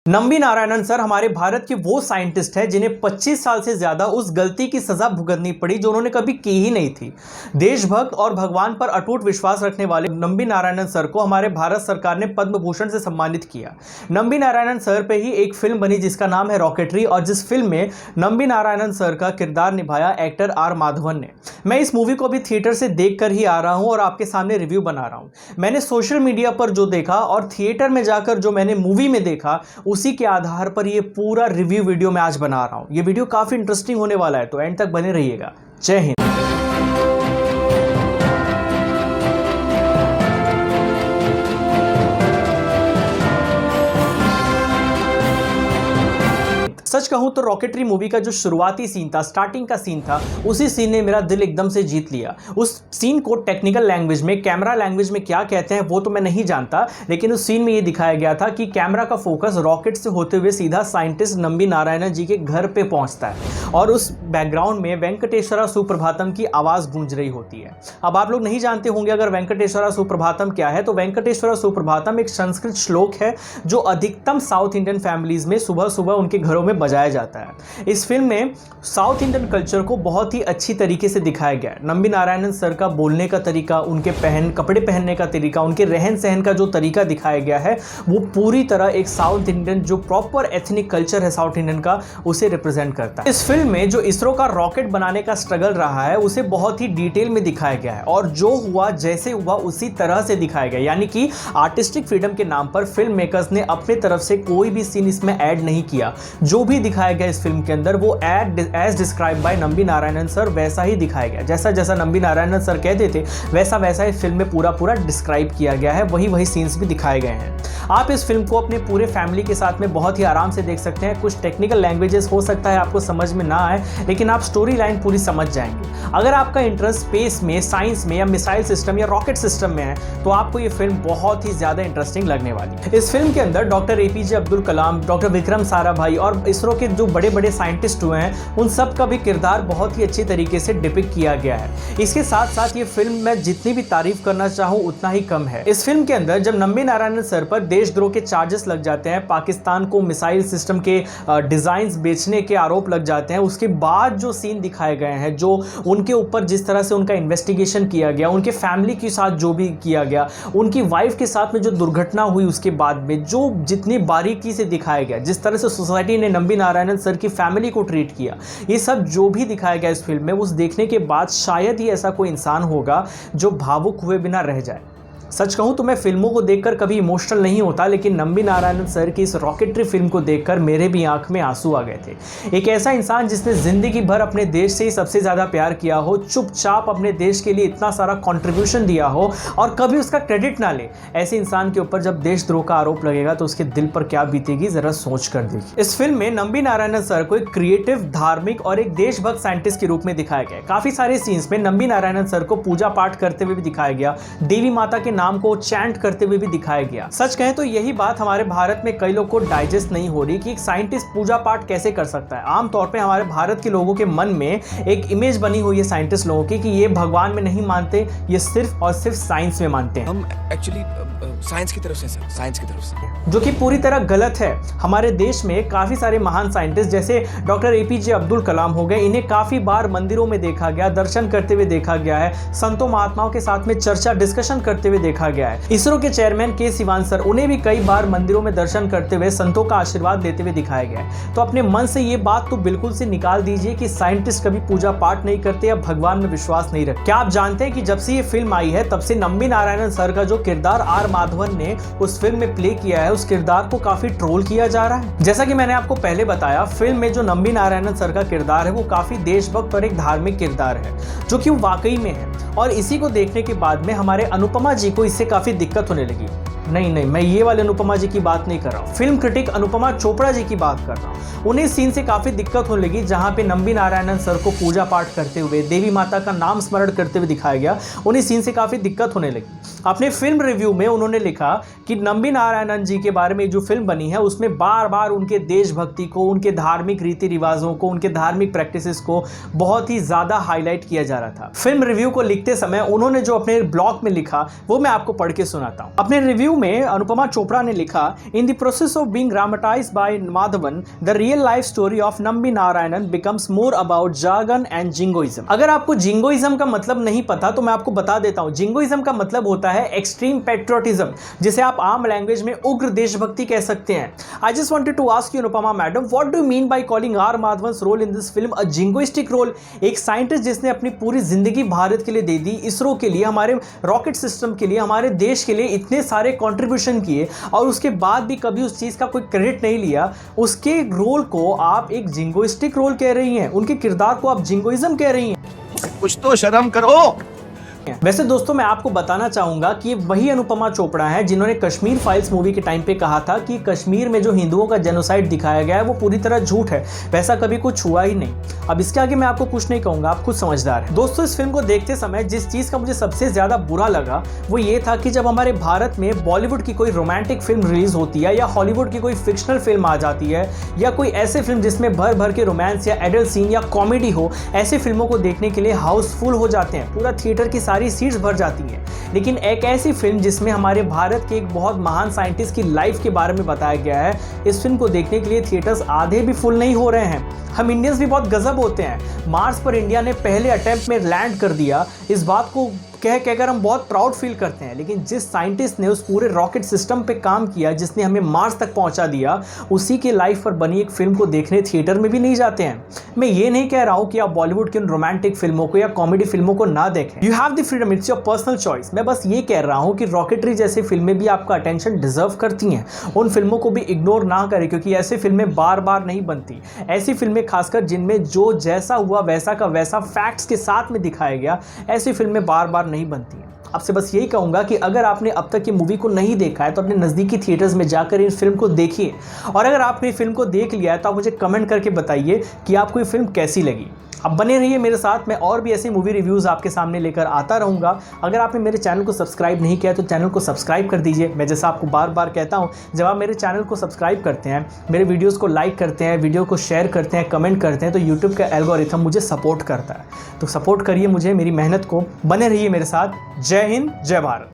Nambi Narayanan sir हमारे भारत के वो साइंटिस्ट हैं जिन्हें 25 साल से ज्यादा उस गलती की सजा भुगतनी पड़ी जो उन्होंने कभी की ही नहीं थी। देशभक्त और भगवान पर अटूट विश्वास रखने वाले नंबी नारायणन सर को हमारे भारत सरकार ने पद्म भूषण से सम्मानित किया। नंबी नारायणन सर पे ही एक फिल्म बनी जिसका नाम है रॉकेटरी, और जिस फिल्म में नंबी नारायणन सर का किरदार निभाया एक्टर आर माधवन ने। मैं इस मूवी को अभी थिएटर से देख कर ही आ रहा हूँ और आपके सामने रिव्यू बना रहा हूँ। मैंने सोशल मीडिया पर जो देखा और थिएटर में जाकर जो मैंने मूवी में देखा, उसी के आधार पर ये पूरा रिव्यू वीडियो मैं आज बना रहा हूं। ये वीडियो काफी इंटरेस्टिंग होने वाला है, तो एंड तक बने रहिएगा। जय हिंद। सच कहूं तो रॉकेटरी मूवी का जो शुरुआती सीन था, स्टार्टिंग का सीन था, उसी सीन ने मेरा दिल एकदम से जीत लिया। उस सीन को टेक्निकल लैंग्वेज में, कैमरा लैंग्वेज में क्या कहते हैं वो तो मैं नहीं जानता, लेकिन उस सीन में ये दिखाया गया था कि कैमरा का फोकस रॉकेट से होते हुए सीधा साइंटिस्ट नंबी नारायणन जी के घर पे पहुंचता है और उस बैकग्राउंड में वेंकटेश्वरा सुप्रभातम की आवाज गूंज रही होती है। अब आप लोग नहीं जानते होंगे अगर वेंकटेश्वरा सुप्रभातम क्या है, तो वेंकटेश्वरा सुप्रभातम एक संस्कृत श्लोक है जो अधिकतम साउथ इंडियन फैमिलीज में सुबह सुबह उनके घरों में बजाया जाता है। इस फिल्म में साउथ इंडियन कल्चर को बहुत ही अच्छी तरीके से दिखाया गया है। नंबी नारायणन सर का बोलने का तरीका, उनके कपड़े पहनने का तरीका, उनके रहन सहन का जो तरीका दिखाया गया है, वो पूरी तरह एक साउथ इंडियन जो प्रॉपर एथनिक कल्चर है साउथ इंडियन का, उसे रिप्रेजेंट करता है। इस फिल्म में जो इसरो का रॉकेट बनाने का स्ट्रगल रहा है उसे बहुत ही डिटेल में दिखाया गया है और जो हुआ जैसे हुआ उसी तरह से दिखाया गया, यानी कि आर्टिस्टिक फ्रीडम के नाम पर फिल्म मेकर्स ने अपने तरफ से कोई भी सीन इसमें ऐड नहीं किया। जो भी दिखाया गया इस फिल्म के अंदर वो as describe by Nambi Narayanan sir वैसा ही दिखाया गया। जैसा जैसा नंबी नारायणन सर कहते थे वैसा वैसा इस फिल्म में पूरा डिस्क्राइब किया गया है, वही सीन्स भी दिखाए गए हैं। आप इस फिल्म को अपने पूरे फैमिली के साथ में बहुत ही आराम से देख सकते हैं। कुछ टेक्निकल लैंग्वेजेस हो सकता है आपको समझ में ना आए, लेकिन आप स्टोरी लाइन पूरी समझ जाएंगे। अगर आपका इंटरेस्ट स्पेस में, साइंस में या मिसाइल सिस्टम या रॉकेट सिस्टम में है तो आपको ये फिल्म बहुत ही ज्यादा इंटरेस्टिंग लगने वाली है। इस फिल्म के अंदर doctor APJ Abdul Kalam, doctor Vikram Sarabhai और इसरो के जो बड़े बड़े साइंटिस्ट हुए हैं उन सब का भी किरदार बहुत ही अच्छी तरीके से डिपिक्ट किया गया है। इसके साथ साथ ये फिल्म मैं जितनी भी तारीफ करना चाहूँ उतना ही कम है। इस फिल्म के अंदर जब नंबी नारायणन सर पर देशद्रोह के चार्जेस लग जाते हैं, पाकिस्तान को मिसाइल सिस्टम के डिजाइन्स बेचने के आरोप लग जाते हैं, उसके बाद जो सीन दिखाए गए हैं, जो उनके ऊपर जिस तरह से उनका इन्वेस्टिगेशन किया गया, उनके फैमिली के साथ जो भी किया गया, उनकी वाइफ के साथ में जो दुर्घटना हुई उसके बाद में जो जितनी बारीकी से दिखाया गया, जिस तरह से सोसाइटी ने नंबी नारायणन सर की फैमिली को ट्रीट किया, ये सब जो भी दिखाया गया इस फिल्म में, उस देखने के बाद शायद ही ऐसा कोई इंसान होगा जो भावुक हुए बिना रह जाए। सच कहूं तो मैं फिल्मों को देखकर कभी इमोशनल नहीं होता, लेकिन नंबी नारायणन सर की इस रॉकेटरी फिल्म को देखकर मेरे भी आंख में आंसू आ गए थे। एक ऐसा इंसान जिसने जिंदगी भर अपने देश से ही सबसे ज्यादा प्यार किया हो, चुपचाप अपने देश के लिए इतना सारा कंट्रीब्यूशन दिया हो और कभी उसका क्रेडिट ना ले, ऐसे इंसान के ऊपर जब देशद्रोह का आरोप लगेगा तो उसके दिल पर क्या बीतेगी जरा सोच कर देखिए। इस फिल्म में नंबी नारायणन सर को एक क्रिएटिव, धार्मिक और एक देशभक्त साइंटिस्ट के रूप में दिखाया गया। काफी सारे सीन्स में नंबी नारायणन सर को पूजा पाठ करते हुए भी दिखाया गया, देवी माता के नाम को चैंट करते हुए भी दिखाया गया। सच कहें तो यही बात हमारे भारत में कई लोग को डाइजेस्ट नहीं हो रही कि एक साइंटिस्ट पूजा पाठ कैसे कर सकता है। आमतौर पे हमारे भारत के लोगों के मन में एक इमेज बनी हुई है साइंटिस्ट लोगों की कि ये भगवान में नहीं मानते, ये सिर्फ और सिर्फ साइंस में मानते हैं। हम एक्चुअली साइंस की तरफ से सर, साइंस की तरफ से, जो कि पूरी तरह गलत है। हमारे देश में काफी सारे महान साइंटिस्ट जैसे डॉक्टर एपीजे अब्दुल कलाम हो गए, इन्हें काफी बार मंदिरों में देखा गया, दर्शन करते हुए देखा गया है, संतों महात्माओं के साथ में चर्चा डिस्कशन करते हुए देखा गया है। इसरो के चेयरमैन के सिवान सर, उन्हें भी कई बार मंदिरों में दर्शन करते हुए संतों का आशीर्वाद लेते हुए दिखाया गया है। तो अपने मन से ये बात तो बिल्कुल से निकाल दीजिए कि साइंटिस्ट कभी पूजा पाठ नहीं करते या भगवान में विश्वास नहीं रखते। क्या आप जानते हैं कि जब से ये फिल्म आई है तब से नंबी नारायणन सर का जो किरदार आर माधवन ने उस फिल्म में प्ले किया है, उस किरदार को काफी ट्रोल किया जा रहा है। जैसा कि मैंने आपको पहले बताया, फिल्म में जो नंबी नारायणन सर का किरदार है वो काफी देशभक्त और एक धार्मिक किरदार है, जो कि वाकई में है। और इसी को देखने के बाद में हमारे अनुपमा जी को इससे काफी दिक्कत होने लगी। नहीं, मैं ये वाले अनुपमा जी की बात नहीं कर रहा हूँ, फिल्म क्रिटिक अनुपमा चोपड़ा जी की बात कर रहा हूँ। उन्हें सीन से काफी दिक्कत होने लगी जहाँ पे नंबी नारायणन सर को पूजा पाठ करते हुए, देवी माता का नाम स्मरण करते हुए दिखाया गया, उन्हें सीन से काफी दिक्कत होने लगी। अपने फिल्म रिव्यू में उन्होंने लिखा कि नंबी नारायणन जी के बारे में जो फिल्म बनी है उसमें बार बार उनके देशभक्ति को, उनके धार्मिक रीति रिवाजों को, उनके धार्मिक प्रैक्टिसेस को बहुत ही ज्यादा हाईलाइट किया जा रहा था। फिल्म रिव्यू को लिखते समय उन्होंने जो अपने ब्लॉग में लिखा वो मैं आपको पढ़ के सुनाता हूँ। अपने रिव्यू में अनुपमा चोपड़ा ने लिखा, in the process of being dramatized by Madhavan the real life story of Nambi Narayanan becomes more about jargon and jingoism. अगर आपको जिंगोइज्म का मतलब नहीं पता तो मैं आपको बता देता हूं। जिंगोइज्म का मतलब होता है एक्सट्रीम पेट्रियोटिज्म, जिसे आप आम लैंग्वेज में उग्र देशभक्ति कह सकते हैं। I just wanted to ask you Anupama madam, what do you mean by calling R Madhavan's role in this film a jingoistic role? एक साइंटिस्ट जिसने अपनी पूरी जिंदगी भारत के लिए दे दी, इसरो के लिए, हमारे रॉकेट सिस्टम के लिए, हमारे देश के लिए इतने सारे कंट्रीब्यूशन किए और उसके बाद भी कभी उस चीज़ का कोई क्रेडिट नहीं लिया, उसके रोल को आप एक जिंगोइस्टिक रोल कह रही हैं, उनके किरदार को आप जिंगोइज्म कह रही हैं। कुछ तो शर्म करो। वैसे दोस्तों मैं आपको बताना चाहूंगा कि वही अनुपमा चोपड़ा है जिन्होंने कश्मीर फाइल्स मूवी के टाइम पे कहा था कि कश्मीर में जो हिंदुओं का जेनोसाइड दिखाया गया है वो पूरी तरह झूठ है, वैसा कभी कुछ हुआ ही नहीं। अब इसके आगे मैं आपको कुछ नहीं कहूंगा, आप खुद समझदार हैं। दोस्तों इस फिल्म को देखते समय जिस चीज़ का मुझे सबसे ज़्यादा बुरा लगा वो ये था कि जब हमारे भारत में बॉलीवुड की कोई रोमांटिक फिल्म रिलीज होती है या हॉलीवुड की कोई फिक्शनल फिल्म आ जाती है या कोई ऐसे फिल्म जिसमें भर भर के रोमांस या एडल्ट सीन या कॉमेडी हो, ऐसे फिल्मों को देखने के लिए हाउसफुल हो जाते हैं, पूरा थिएटर की सारी सीट्स भर जाती हैं। लेकिन एक ऐसी फिल्म जिसमें हमारे भारत के एक बहुत महान साइंटिस्ट की लाइफ के बारे में बताया गया है, इस फिल्म को देखने के लिए थिएटर्स आधे भी फुल नहीं हो रहे हैं। हम इंडियंस भी बहुत गजब होते हैं। मार्स पर इंडिया ने पहले अटेम्प्ट में लैंड कर दिया, इस बात को कहकर हम बहुत प्राउड फील करते हैं। लेकिन जिस साइंटिस्ट ने उस पूरे रॉकेट सिस्टम पे काम किया, जिसने हमें मार्स तक पहुंचा दिया, उसी के लाइफ पर बनी एक फिल्म को देखने थिएटर में भी नहीं जाते हैं। मैं ये नहीं कह रहा हूँ कि आप बॉलीवुड की उन रोमांटिक फिल्मों को या कॉमेडी फिल्मों को ना देखें, you have the freedom, it's your personal choice. मैं बस ये कह रहा हूँ कि रॉकेटरी जैसी फिल्में भी आपका अटेंशन डिजर्व करती हैं, उन फिल्मों को भी इग्नोर ना करें, क्योंकि ऐसी फिल्में बार बार नहीं बनती। ऐसी फिल्में खासकर जिनमें जो जैसा हुआ वैसा का वैसा फैक्ट्स के साथ में दिखाया गया, ऐसी फिल्में बार बार नहीं बनती हैं। आपसे बस यही कहूँगा कि अगर आपने अब तक ये मूवी को नहीं देखा है तो अपने नज़दीकी थिएटर्स में जाकर इस फिल्म को देखिए, और अगर आपने फिल्म को देख लिया है तो आप मुझे कमेंट करके बताइए कि आपको ये फिल्म कैसी लगी। अब बने रहिए मेरे साथ, मैं और भी ऐसे मूवी रिव्यूज़ आपके सामने लेकर आता रहूँगा। अगर आपने मेरे चैनल को सब्सक्राइब नहीं किया तो चैनल को सब्सक्राइब कर दीजिए। मैं जैसा आपको बार बार कहता हूँ, जब आप मेरे चैनल को सब्सक्राइब करते हैं, मेरे वीडियोज़ को लाइक करते हैं, वीडियो को शेयर करते हैं, कमेंट करते हैं, तो यूट्यूब का एल्गोरिथम मुझे सपोर्ट करता है। तो सपोर्ट करिए मुझे, मेरी मेहनत को, बने रहिए मेरे साथ। जय हिंद, जय भारत।